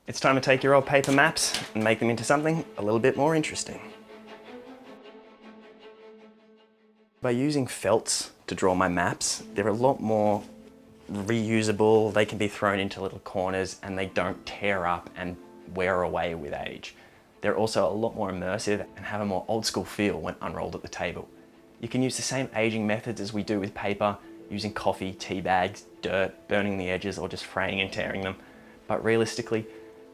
It's time to take your old paper maps and make them into something a little bit more interesting. By using felts to draw my maps, they're a lot more reusable, they can be thrown into little corners and they don't tear up and wear away with age. They're also a lot more immersive and have a more old school feel when unrolled at the table. You can use the same aging methods as we do with paper, using coffee, tea bags, dirt, burning the edges or just fraying and tearing them. But realistically,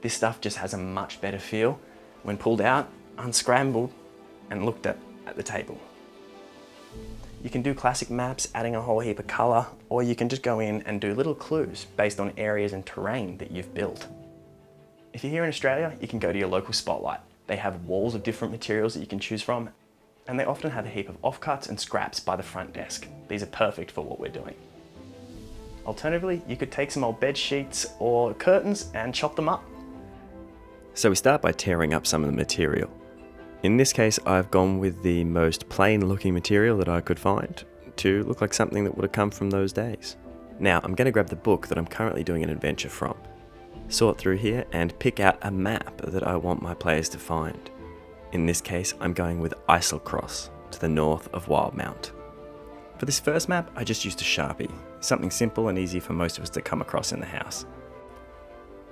this stuff just has a much better feel when pulled out, unscrambled and looked at the table. You can do classic maps, adding a whole heap of colour, or you can just go in and do little clues based on areas and terrain that you've built. If you're here in Australia, you can go to your local Spotlight. They have walls of different materials that you can choose from, and they often have a heap of offcuts and scraps by the front desk. These are perfect for what we're doing. Alternatively, you could take some old bed sheets or curtains and chop them up. So we start by tearing up some of the material. In this case, I've gone with the most plain looking material that I could find to look like something that would have come from those days. Now I'm going to grab the book that I'm currently doing an adventure from, sort through here and pick out a map that I want my players to find. In this case, I'm going with Islecross to the north of Wildemount. For this first map, I just used a Sharpie, something simple and easy for most of us to come across in the house.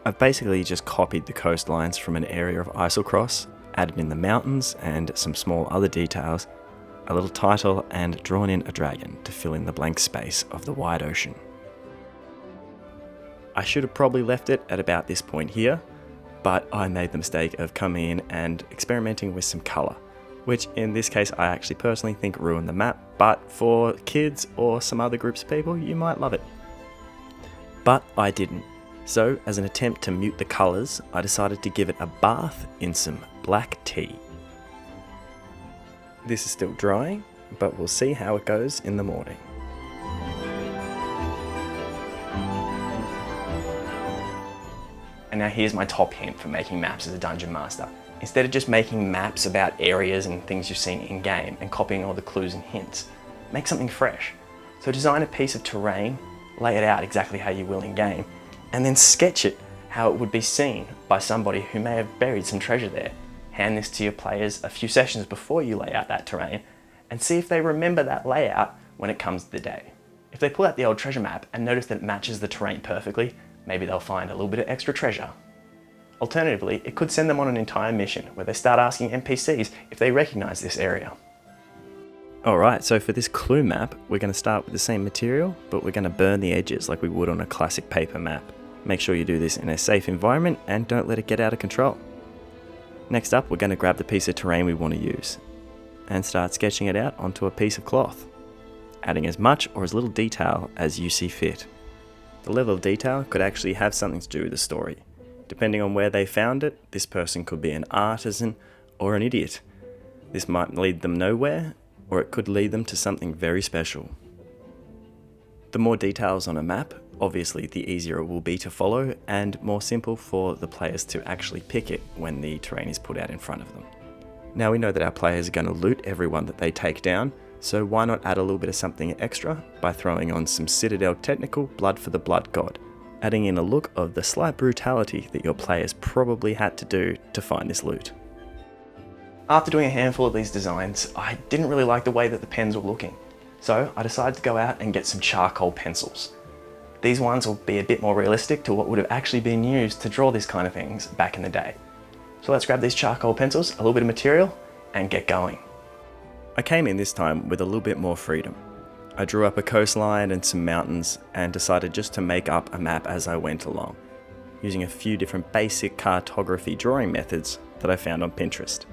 I've basically just copied the coastlines from an area of Islecross, added in the mountains and some small other details, a little title and drawn in a dragon to fill in the blank space of the wide ocean. I should have probably left it at about this point here, but I made the mistake of coming in and experimenting with some colour, which in this case I actually personally think ruined the map, but for kids or some other groups of people you might love it. But I didn't. So, as an attempt to mute the colours, I decided to give it a bath in some black tea. This is still drying, but we'll see how it goes in the morning. And now here's my top hint for making maps as a Dungeon Master. Instead of just making maps about areas and things you've seen in game and copying all the clues and hints, make something fresh. So design a piece of terrain, lay it out exactly how you will in game, and then sketch it how it would be seen by somebody who may have buried some treasure there. Hand this to your players a few sessions before you lay out that terrain and see if they remember that layout when it comes to the day. If they pull out the old treasure map and notice that it matches the terrain perfectly, maybe they'll find a little bit of extra treasure. Alternatively, it could send them on an entire mission where they start asking NPCs if they recognise this area. Alright, so for this clue map, we're going to start with the same material, but we're going to burn the edges like we would on a classic paper map. Make sure you do this in a safe environment and don't let it get out of control. Next up, we're going to grab the piece of terrain we want to use and start sketching it out onto a piece of cloth, adding as much or as little detail as you see fit. The level of detail could actually have something to do with the story. Depending on where they found it, this person could be an artisan or an idiot. This might lead them nowhere, or it could lead them to something very special. The more details on a map, obviously the easier it will be to follow and more simple for the players to actually pick it when the terrain is put out in front of them. Now we know that our players are going to loot everyone that they take down, so why not add a little bit of something extra by throwing on some Citadel Technical Blood for the Blood God, adding in a look of the slight brutality that your players probably had to do to find this loot. After doing a handful of these designs, I didn't really like the way that the pens were looking. So I decided to go out and get some charcoal pencils. These ones will be a bit more realistic to what would have actually been used to draw these kind of things back in the day. So let's grab these charcoal pencils, a little bit of material, and get going. I came in this time with a little bit more freedom. I drew up a coastline and some mountains and decided just to make up a map as I went along, using a few different basic cartography drawing methods that I found on Pinterest.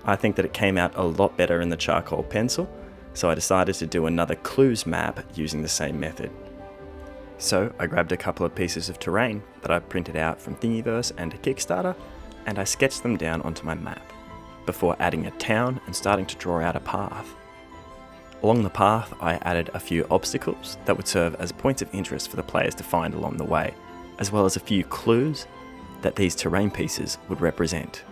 I think that it came out a lot better in the charcoal pencil, so I decided to do another clues map using the same method. So I grabbed a couple of pieces of terrain that I printed out from Thingiverse and a Kickstarter, and I sketched them down onto my map, before adding a town and starting to draw out a path. Along the path, I added a few obstacles that would serve as points of interest for the players to find along the way, as well as a few clues that these terrain pieces would represent.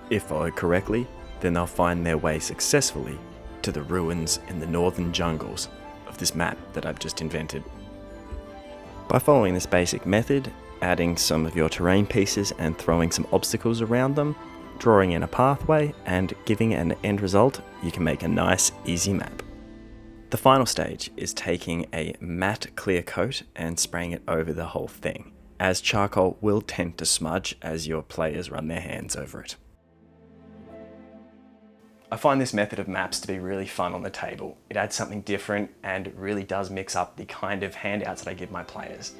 If followed correctly, then they'll find their way successfully to the ruins in the northern jungles of this map that I've just invented. By following this basic method, adding some of your terrain pieces and throwing some obstacles around them, drawing in a pathway, and giving an end result, you can make a nice, easy map. The final stage is taking a matte clear coat and spraying it over the whole thing, as charcoal will tend to smudge as your players run their hands over it. I find this method of maps to be really fun on the table. It adds something different and it really does mix up the kind of handouts that I give my players.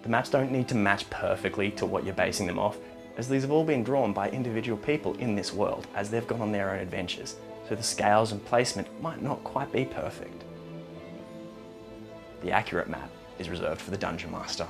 The maps don't need to match perfectly to what you're basing them off, as these have all been drawn by individual people in this world as they've gone on their own adventures, so the scales and placement might not quite be perfect. The accurate map is reserved for the Dungeon Master.